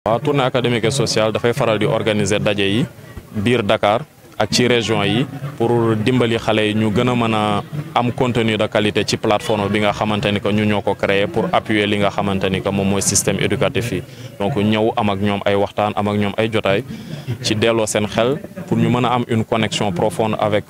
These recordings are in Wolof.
waaw tournée académique et sociale dafay faral di organiser daje yi biir Dakar ak ci région yi pour dimbali xale yi ñu gën a mën a am contenu de qualité ci plateforme bi nga xamante ni que ñu ñoo ko créé pour appuyer li nga xamante ni que moom mooy système éducatif yi donc ñëw am ak ñoom ay waxtaan am ak ñoom ay jotaay ci delloo seen xel pour ñu mën a am une connexion profonde avec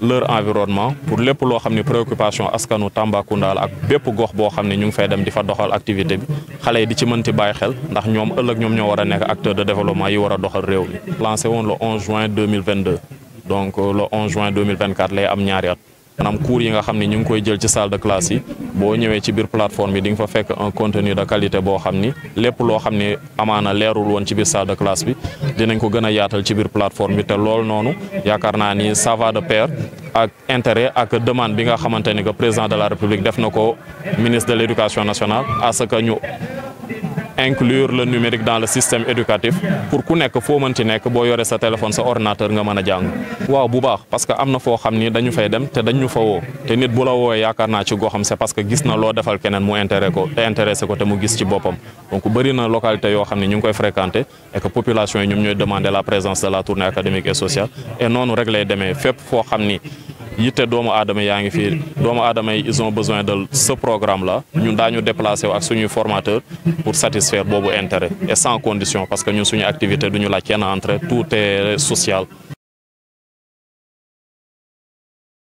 leur environnement pour lépp loo xam ne préoccupation askanu Tambacounda la ak bépp gox boo xam ne ñu ngi fay dem di fa doxal activité bi xale yi di ci mënti bàyyi xel ndax ñoom ëllëg ñoom ñoo war a nekk acteur de développement yi war a doxal réew mi. lancé woon le 11 juin 2022 donc le 11 juin 2024 lay am ñaari at. maanaam cours yi nga xam ne ñu ngi koy jël ci salle de classe yi boo ñëwee ci biir plateforme bi di nga fa fekk un contenu de qualité boo xam ni lépp loo xam ne amaana leerul woon ci biir salle de classe bi dinañ ko gën a yaatal ci biir plateforme bi te loolu noonu yaakaar naa ni ça va de pair ak intérêt ak demande bi nga xamante ni que président de la République def na ko ministre de l'éducation nationale à ce que ñu inclure le numérique dans le système éducatif pour ku nekk foo mënti nekk boo yore sa téléphone sa ordinateur nga mën a jàng. waaw bu baax parce que am na foo xam ni dañu fay dem te dañu fa woo te nit bu la woowee yaakaar naa ci goxam c'est parce que gis na loo defal keneen mu intéressé ko te mu gis ci boppam donc bëri na localité yoo xam ne ñu ngi koy fréquenter et que population yi ñoom ñooy demander la présence de la tournée académique et sociale et noonu rek lay demee fépp foo xam ni yitte doomu aadama yaa ngi fii doomu aadama yi ils ont besoin de ce programme là ñun daañu déplacé wu ak suñuy formateur pour satisfaire boobu intérêt et sans condition parce que ñun suñu activité duñu laaj kenn entrée tout est social.